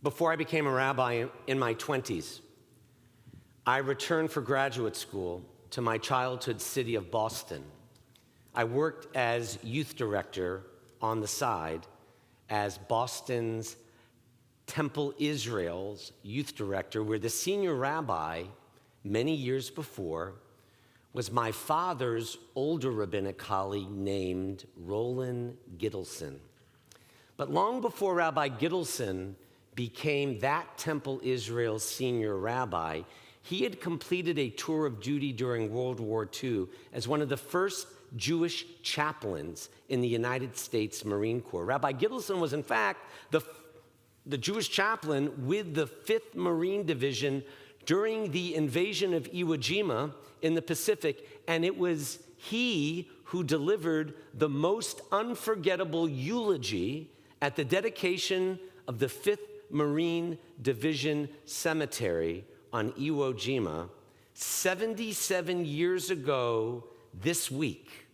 Before I became a rabbi in my 20s, I returned for graduate school to my childhood city of Boston. I worked as youth director on the side as Boston's Temple Israel's youth director, where the senior rabbi many years before was my father's older rabbinic colleague named Roland Gittleson. But long before Rabbi Gittleson became that Temple Israel's senior rabbi, he had completed a tour of duty during World War II as one of the first Jewish chaplains in the United States Marine Corps. Rabbi Gittleson was, in fact, the Jewish chaplain with the 5th Marine Division during the invasion of Iwo Jima in the Pacific, and it was he who delivered the most unforgettable eulogy at the dedication of the 5th Marine Division Cemetery on Iwo Jima 77 years ago this week,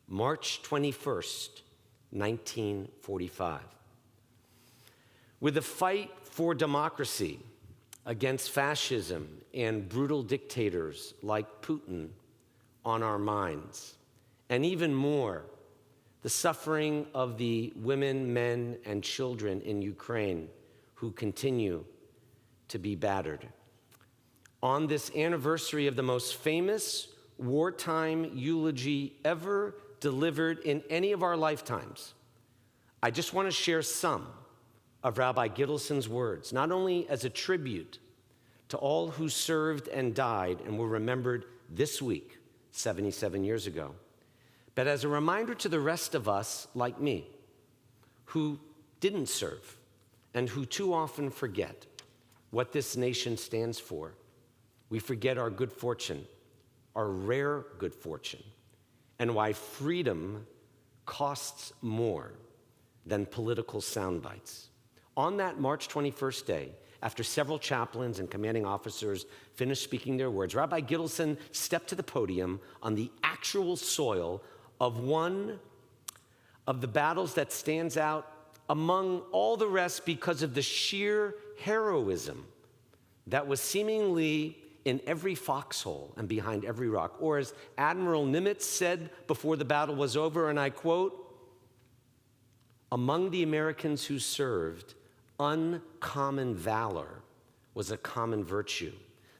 March 21st, 1945. With the fight for democracy against fascism and brutal dictators like Putin on our minds, and even more, the suffering of the women, men, and children in Ukraine who continue to be battered. On this anniversary of the most famous wartime eulogy ever delivered in any of our lifetimes, I just want to share some of Rabbi Gittleson's words, not only as a tribute to all who served and died and were remembered this week, 77 years ago, but as a reminder to the rest of us, like me, who didn't serve and who too often forget what this nation stands for. We forget our good fortune, our rare good fortune, and why freedom costs more than political sound bites. On that March 21st day, after several chaplains and commanding officers finished speaking their words, Rabbi Gittleson stepped to the podium on the actual soil of one of the battles that stands out among all the rest because of the sheer heroism that was seemingly in every foxhole and behind every rock. Or as Admiral Nimitz said before the battle was over, and I quote, "Among the Americans who served, uncommon valor was a common virtue."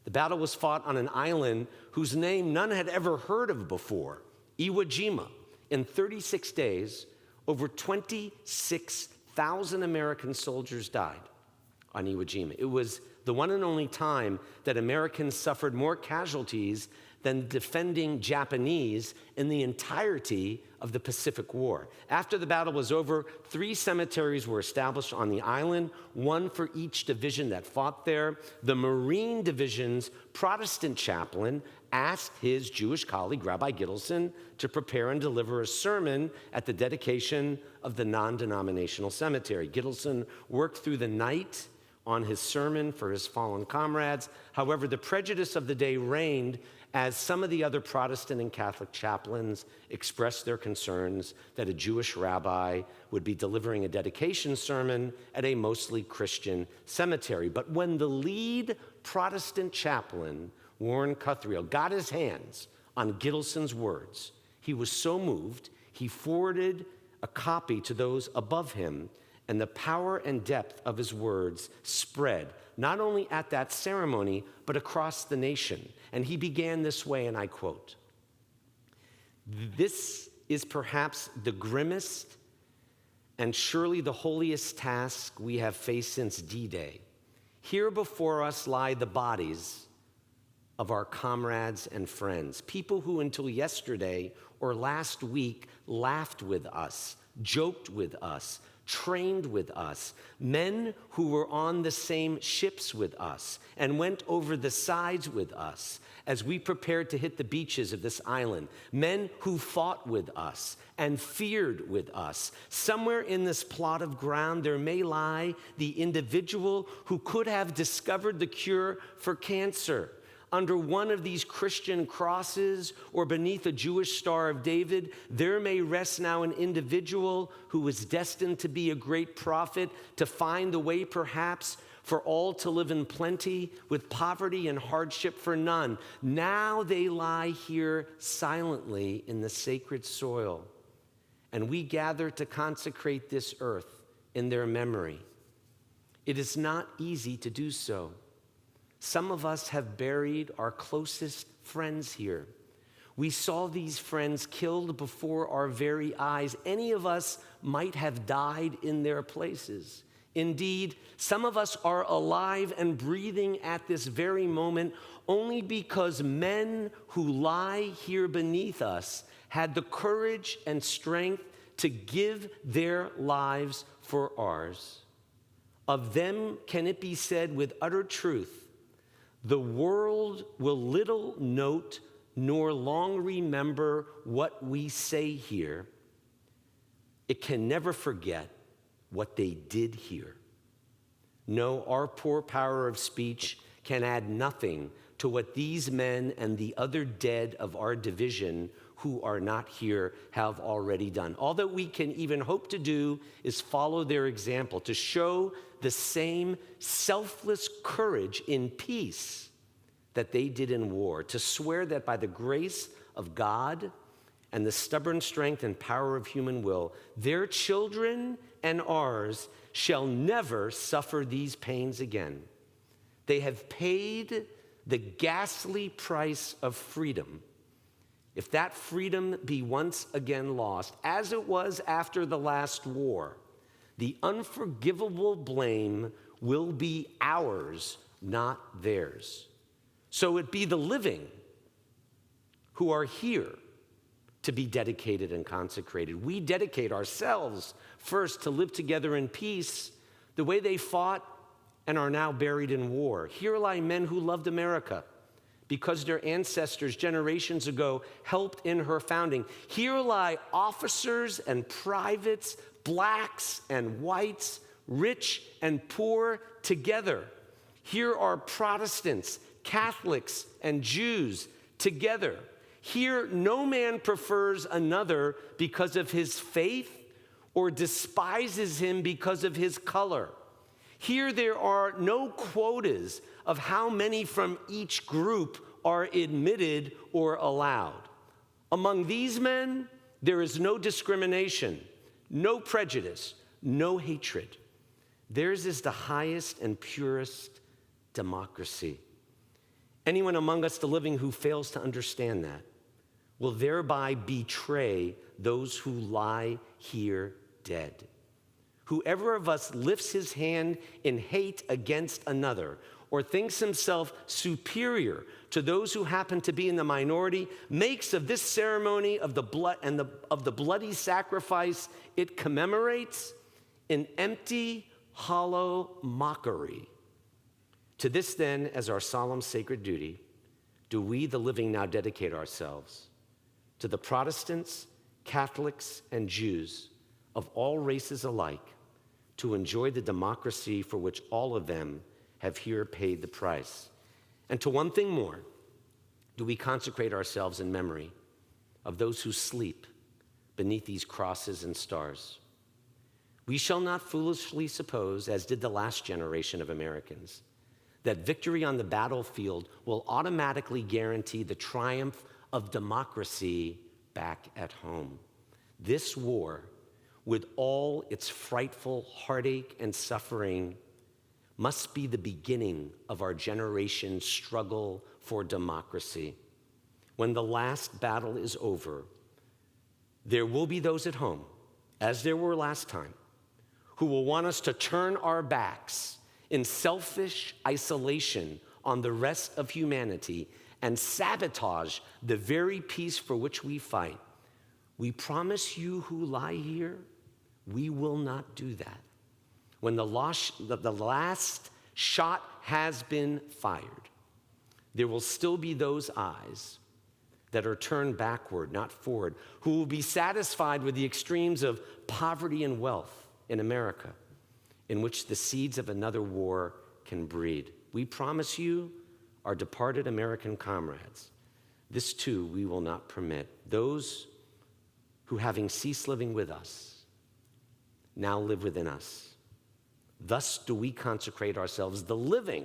The battle was fought on an island whose name none had ever heard of before, Iwo Jima. In 36 days, over 26,000 American soldiers died on Iwo Jima. It was the one and only time that Americans suffered more casualties than defending Japanese in the entirety of the Pacific War. After the battle was over, 3 cemeteries were established on the island, one for each division that fought there. The Marine Division's Protestant chaplain asked his Jewish colleague, Rabbi Gittleson, to prepare and deliver a sermon at the dedication of the non-denominational cemetery. Gittleson worked through the night on his sermon for his fallen comrades. However, the prejudice of the day reigned as some of the other Protestant and Catholic chaplains expressed their concerns that a Jewish rabbi would be delivering a dedication sermon at a mostly Christian cemetery. But when the lead Protestant chaplain, Warren Cuthriel, got his hands on Gittleson's words, he was so moved, he forwarded a copy to those above him, and the power and depth of his words spread, not only at that ceremony, but across the nation. And he began this way, and I quote, "This is perhaps the grimmest and surely the holiest task we have faced since D-Day. Here before us lie the bodies of our comrades and friends, people who until yesterday or last week laughed with us, joked with us, trained with us, men who were on the same ships with us and went over the sides with us as we prepared to hit the beaches of this island, men who fought with us and feared with us. Somewhere in this plot of ground there may lie the individual who could have discovered the cure for cancer. under one of these Christian crosses or beneath a Jewish Star of David, there may rest now an individual who was destined to be a great prophet, to find the way perhaps for all to live in plenty, with poverty and hardship for none. Now they lie here silently in the sacred soil, and we gather to consecrate this earth in their memory. It is not easy to do so. Some of us have buried our closest friends here. We saw these friends killed before our very eyes. Any of us might have died in their places. Indeed, some of us are alive and breathing at this very moment only because men who lie here beneath us had the courage and strength to give their lives for ours. Of them can it be said with utter truth, the world will little note nor long remember what we say here. It can never forget what they did here. No, our poor power of speech can add nothing to what these men and the other dead of our division who are not here have already done. All that we can even hope to do is follow their example, to show the same selfless courage in peace that they did in war, to swear that by the grace of God and the stubborn strength and power of human will, their children and ours shall never suffer these pains again. They have paid the ghastly price of freedom. If that freedom be once again lost, as it was after the last war, the unforgivable blame will be ours, not theirs. So it be the living who are here to be dedicated and consecrated. We dedicate ourselves first to live together in peace the way they fought and are now buried in war. Here lie men who loved America because their ancestors generations ago helped in her founding. Here lie officers and privates, blacks and whites, rich and poor together. Here are Protestants, Catholics, and Jews together. Here no man prefers another because of his faith or despises him because of his color. Here there are no quotas of how many from each group are admitted or allowed. Among these men, there is no discrimination, no prejudice, no hatred. Theirs is the highest and purest democracy. Anyone among us, the living, who fails to understand that will thereby betray those who lie here dead. Whoever of us lifts his hand in hate against another or thinks himself superior to those who happen to be in the minority makes of this ceremony of the blood and of the bloody sacrifice it commemorates an empty, hollow mockery. To this then, as our solemn sacred duty, do we, the living, now dedicate ourselves to the Protestants, Catholics, and Jews of all races alike to enjoy the democracy for which all of them have here paid the price. And to one thing more, do we consecrate ourselves in memory of those who sleep beneath these crosses and stars. We shall not foolishly suppose, as did the last generation of Americans, that victory on the battlefield will automatically guarantee the triumph of democracy back at home. This war, with all its frightful heartache and suffering, must be the beginning of our generation's struggle for democracy. When the last battle is over, there will be those at home, as there were last time, who will want us to turn our backs in selfish isolation on the rest of humanity and sabotage the very peace for which we fight. We promise you who lie here, we will not do that. When the last shot has been fired, there will still be those eyes that are turned backward, not forward, who will be satisfied with the extremes of poverty and wealth in America, in which the seeds of another war can breed. We promise you, our departed American comrades. This too we will not permit. Those who, having ceased living with us, now live within us. Thus do we consecrate ourselves, the living,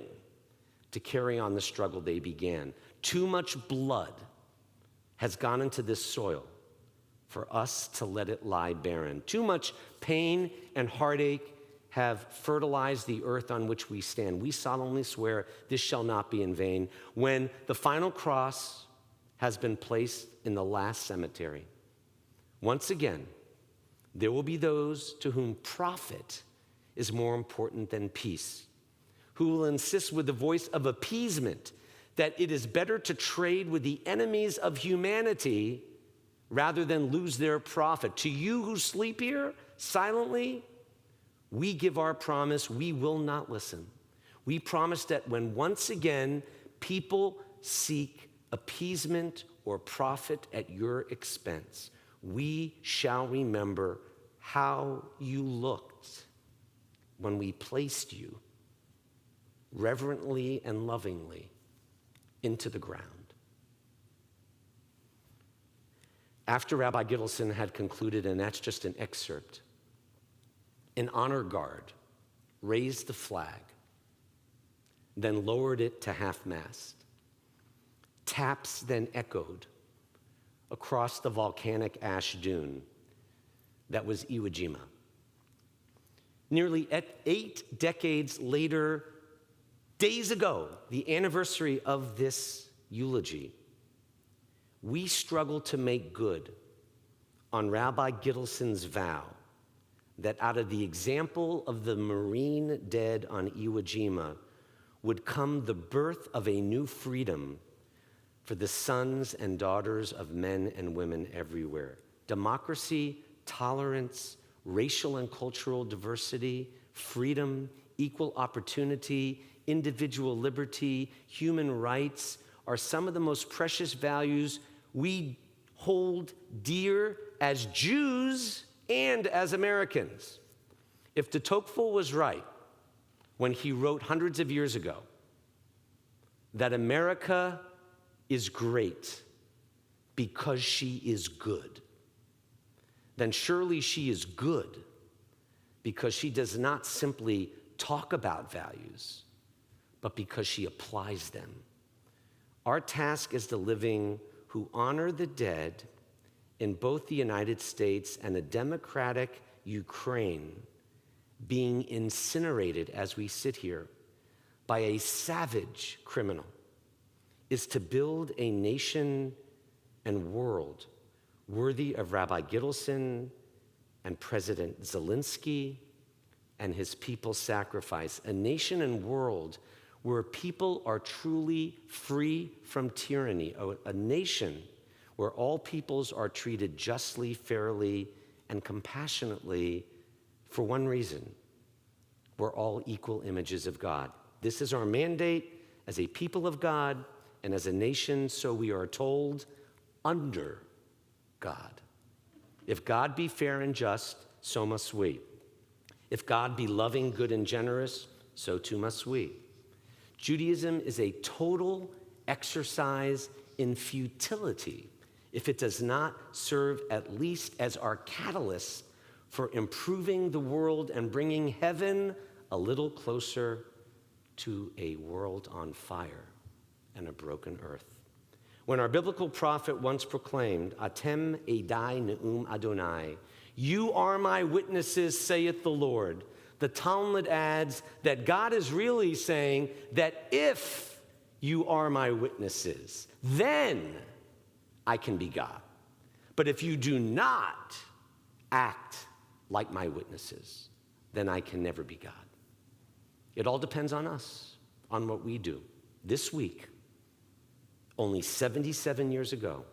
to carry on the struggle they began. Too much blood has gone into this soil for us to let it lie barren. Too much pain and heartache have fertilized the earth on which we stand. We solemnly swear this shall not be in vain. When the final cross has been placed in the last cemetery, once again, there will be those to whom profit is more important than peace, who will insist with the voice of appeasement that it is better to trade with the enemies of humanity rather than lose their profit. To you who sleep here silently, we give our promise, we will not listen. We promise that when once again people seek appeasement or profit at your expense, we shall remember how you looked when we placed you reverently and lovingly into the ground. After Rabbi Gittleson had concluded, and that's just an excerpt, an honor guard raised the flag, then lowered it to half-mast. Taps then echoed across the volcanic ash dune that was Iwo Jima. Nearly 8 decades later, days ago, the anniversary of this eulogy, we struggle to make good on Rabbi Gittleson's vow that out of the example of the marine dead on Iwo Jima would come the birth of a new freedom for the sons and daughters of men and women everywhere. Democracy, tolerance, racial and cultural diversity, freedom, equal opportunity, individual liberty, human rights are some of the most precious values we hold dear as Jews and as Americans. If de Tocqueville was right when he wrote hundreds of years ago that America is great because she is good, then surely she is good because she does not simply talk about values, but because she applies them. Our task as the living who honor the dead in both the United States and a democratic Ukraine being incinerated as we sit here by a savage criminal is to build a nation and world worthy of Rabbi Gittleson and President Zelensky and his people's sacrifice, a nation and world where people are truly free from tyranny, a nation where all peoples are treated justly, fairly, and compassionately for one reason: we're all equal images of God. This is our mandate as a people of God and as a nation, so we are told, under God. If God be fair and just, so must we. If God be loving, good, and generous, so too must we. Judaism is a total exercise in futility if it does not serve at least as our catalyst for improving the world and bringing heaven a little closer to a world on fire and a broken earth. When our biblical prophet once proclaimed, Atem Edai Ne'um Adonai, you are my witnesses, saith the Lord, the Talmud adds that God is really saying that if you are my witnesses, then I can be God. But if you do not act like my witnesses, then I can never be God. It all depends on us, on what we do. This week, only 77 years ago,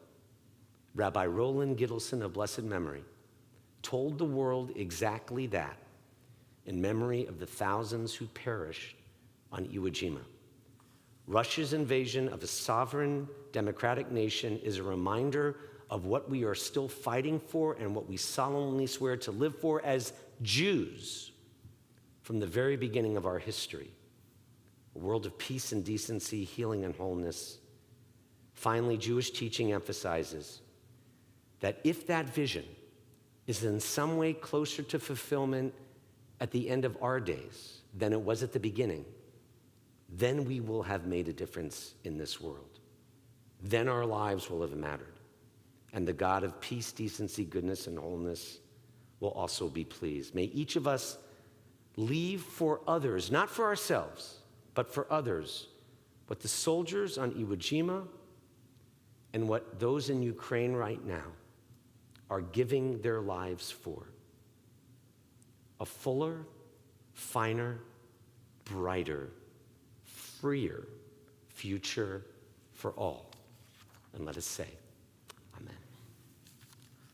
Rabbi Roland Gittleson of blessed memory told the world exactly that in memory of the thousands who perished on Iwo Jima. Russia's invasion of a sovereign democratic nation is a reminder of what we are still fighting for and what we solemnly swear to live for as Jews from the very beginning of our history. a world of peace and decency, healing and wholeness. Finally, Jewish teaching emphasizes that if that vision is in some way closer to fulfillment at the end of our days than it was at the beginning, then we will have made a difference in this world. Then our lives will have mattered. And the God of peace, decency, goodness, and wholeness will also be pleased. May each of us leave for others, not for ourselves, but for others, what the soldiers on Iwo Jima and what those in Ukraine right now are giving their lives for. A fuller, finer, brighter, freer future for all. And let us say,